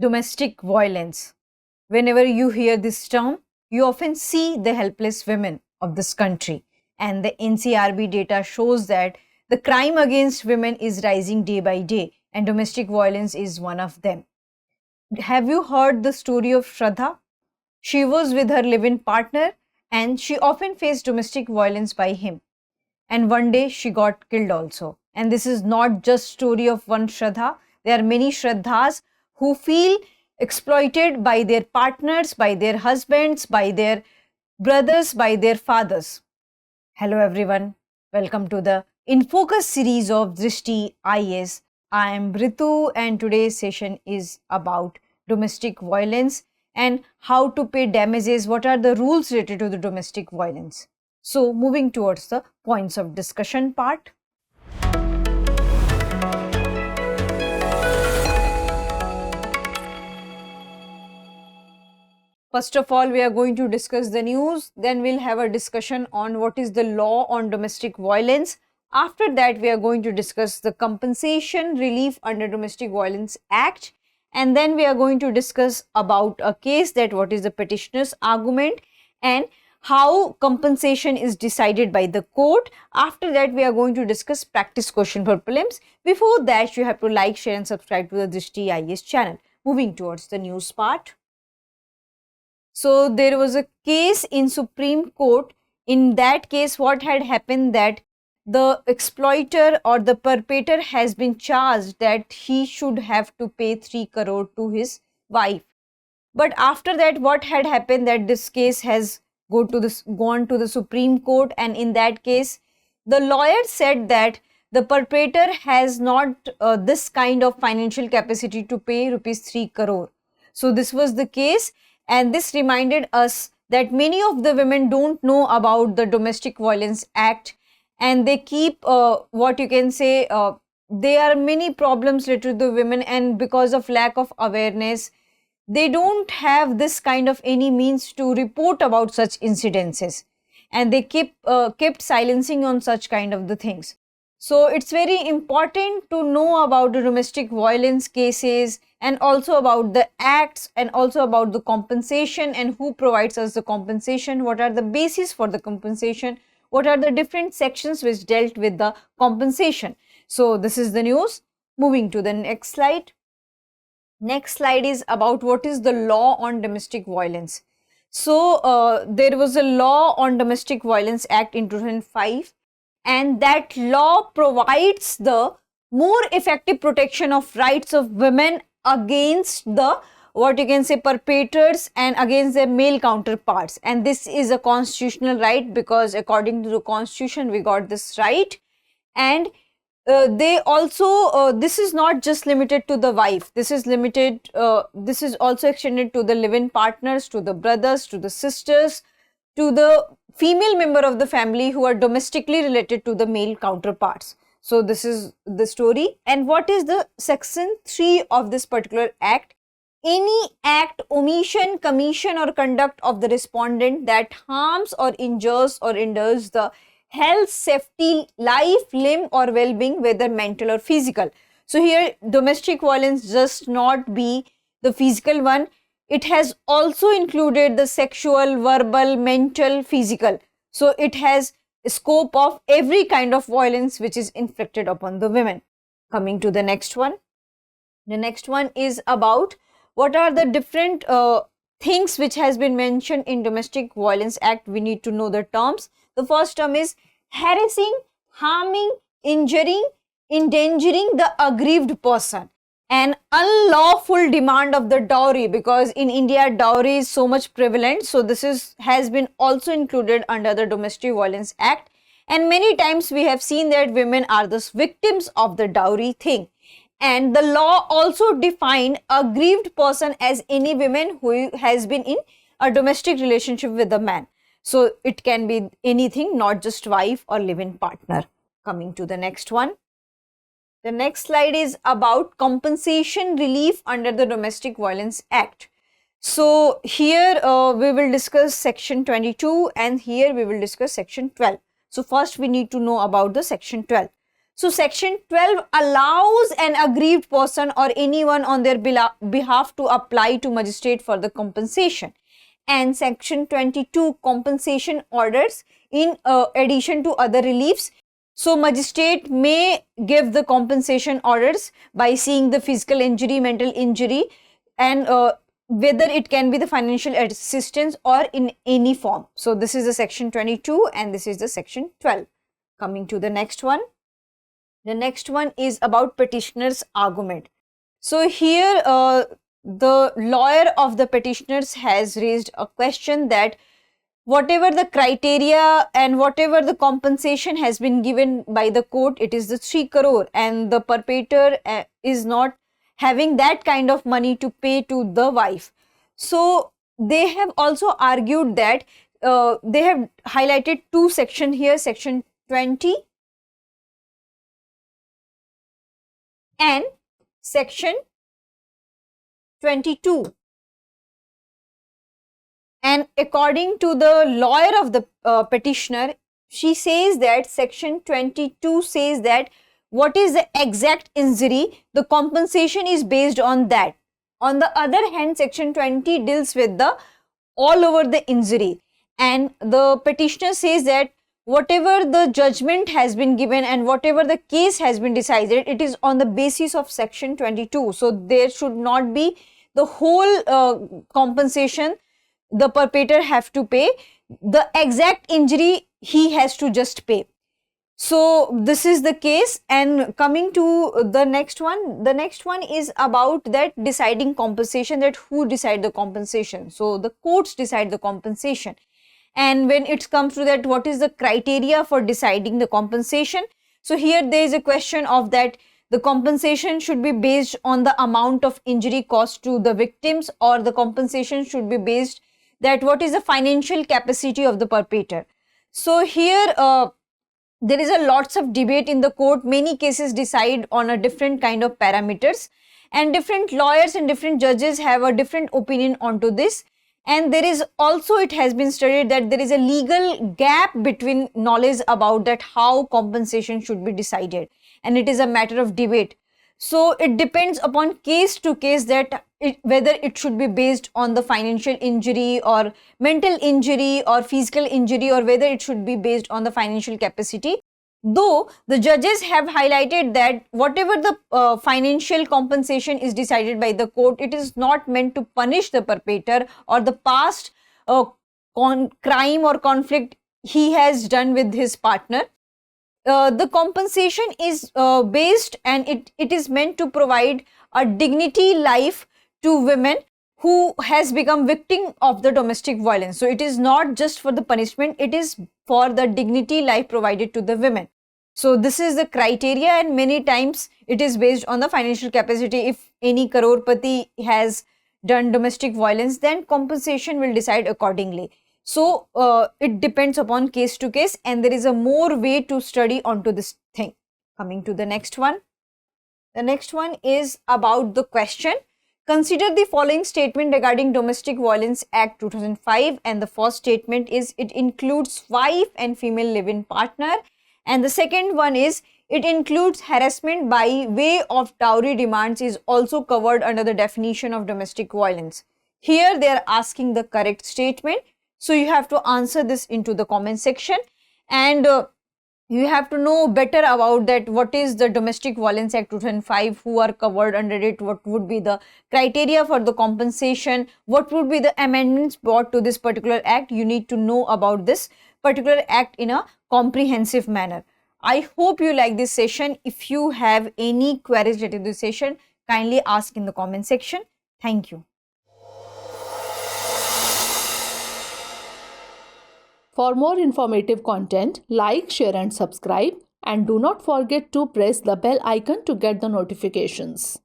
Domestic violence. Whenever you hear this term, you often see the helpless women of this country, and the NCRB data shows that the crime against women is rising day by day, and domestic violence is one of them. Have you heard the story of Shraddha? She was with her live-in partner and she often faced domestic violence by him. And one day she got killed also. And this is not just story of one Shraddha. There are many Shraddhas who feel exploited by their partners, by their husbands, by their brothers, by their fathers. Hello everyone. Welcome to the In Focus series of Drishti IAS. I am Ritu and today's session is about domestic violence and how to pay damages, what are the rules related to the domestic violence. So moving towards the points of discussion part. First of all, we are going to discuss the news, then we'll have a discussion on what is the law on domestic violence. After that, we are going to discuss the compensation relief under Domestic Violence Act, and then we are going to discuss about a case, that what is the petitioner's argument and how compensation is decided by the court. After that, we are going to discuss practice question for prelims. Before that, you have to like, share and subscribe to the Drishti IAS channel. Moving towards the news part. So there was a case in Supreme Court. In that case, what had happened, that the exploiter or the perpetrator has been charged that he should have to pay 3 crore to his wife. But after that, what had happened, that this case has gone to the Supreme Court, and in that case, the lawyer said that the perpetrator has not this kind of financial capacity to pay rupees 3 crore. So this was the case, and this reminded us that many of the women don't know about the Domestic Violence Act, and they keep there are many problems related to the women, and because of lack of awareness, they don't have this kind of any means to report about such incidences, and they kept silencing on such kind of the things. So it's very important to know about the domestic violence cases, and also about the acts, and also about the compensation and who provides us the compensation, what are the basis for the compensation, what are the different sections which dealt with the compensation. So this is the news. Moving to the next slide. Next slide is about what is the law on domestic violence. So there was a law on Domestic Violence Act in 2005, and that law provides the more effective protection of rights of women against the perpetrators and against their male counterparts. And this is a constitutional right, because according to the constitution we got this right. And they also this is not just limited to the wife, this is also extended to the live-in partners, to the brothers, to the sisters, to the female member of the family who are domestically related to the male counterparts. So this is the story. And what is the section 3 of this particular act? Any act, omission, commission or conduct of the respondent that harms or injures or hinders the health, safety, life, limb or well-being, whether mental or physical. So here domestic violence does not be the physical one. It has also included the sexual, verbal, mental, physical. So it has a scope of every kind of violence which is inflicted upon the women. Coming to the next one. The next one is about what are the different things which has been mentioned in Domestic Violence Act. We need to know the terms. The first term is harassing, harming, injuring, endangering the aggrieved person. An unlawful demand of the dowry, because in India dowry is so much prevalent. So this has been also included under the Domestic Violence Act. And many times we have seen that women are the victims of the dowry thing. And the law also defined aggrieved person as any woman who has been in a domestic relationship with a man. So it can be anything, not just wife or live-in partner. Coming to the next one. The next slide is about compensation relief under the Domestic Violence Act. So here we will discuss section 22 and here we will discuss section 12. So first we need to know about the section 12. So section 12 allows an aggrieved person or anyone on their behalf to apply to magistrate for the compensation. And section 22 compensation orders in addition to other reliefs. So magistrate may give the compensation orders by seeing the physical injury, mental injury, and whether it can be the financial assistance or in any form. So this is the section 22 and this is the section 12. Coming to the next one. The next one is about petitioner's argument. So here the lawyer of the petitioners has raised a question that whatever the criteria and whatever the compensation has been given by the court, it is the 3 crore and the perpetrator is not having that kind of money to pay to the wife. So they have also argued that they have highlighted 2 sections here, section 20 and section 22. And according to the lawyer of the petitioner, she says that section 22 says that what is the exact injury, the compensation is based on that. On the other hand, section 20 deals with the all over the injury, and the petitioner says that whatever the judgment has been given and whatever the case has been decided, it is on the basis of section 22. So there should not be the whole compensation the perpetrator have to pay. The exact injury he has to just pay. So this is the case. And coming to the next one is about that deciding compensation, that who decide the compensation. So the courts decide the compensation. And when it comes to that, what is the criteria for deciding the compensation? So here there is a question of that the compensation should be based on the amount of injury caused to the victims, or the compensation should be based that what is the financial capacity of the perpetrator. So here there is a lots of debate in the court. Many cases decide on a different kind of parameters, and different lawyers and different judges have a different opinion onto this. And there is also, it has been studied that there is a legal gap between knowledge about that how compensation should be decided, and it is a matter of debate. So it depends upon case to case that whether it should be based on the financial injury or mental injury or physical injury, or whether it should be based on the financial capacity. Though the judges have highlighted that whatever the financial compensation is decided by the court, it is not meant to punish the perpetrator or the past crime or conflict he has done with his partner. The compensation is based, and it is meant to provide a dignity life to women who has become victim of the domestic violence. So it is not just for the punishment, it is for the dignity life provided to the women. So this is the criteria, and many times it is based on the financial capacity. If any crorepati has done domestic violence, then compensation will decide accordingly. So it depends upon case to case, and there is a more way to study onto this thing. Coming to the next one. The next one is about the question. Consider the following statement regarding Domestic Violence Act 2005, and the first statement is it includes wife and female live-in partner, and the second one is it includes harassment by way of dowry demands is also covered under the definition of domestic violence. Here they are asking the correct statement, so you have to answer this into the comment section, and you have to know better about that what is the Domestic Violence Act 2005, who are covered under it, what would be the criteria for the compensation, what would be the amendments brought to this particular act. You need to know about this particular act in a comprehensive manner. I hope you like this session. If you have any queries related to this session, kindly ask in the comment section. Thank you. For more informative content, like, share and subscribe, and do not forget to press the bell icon to get the notifications.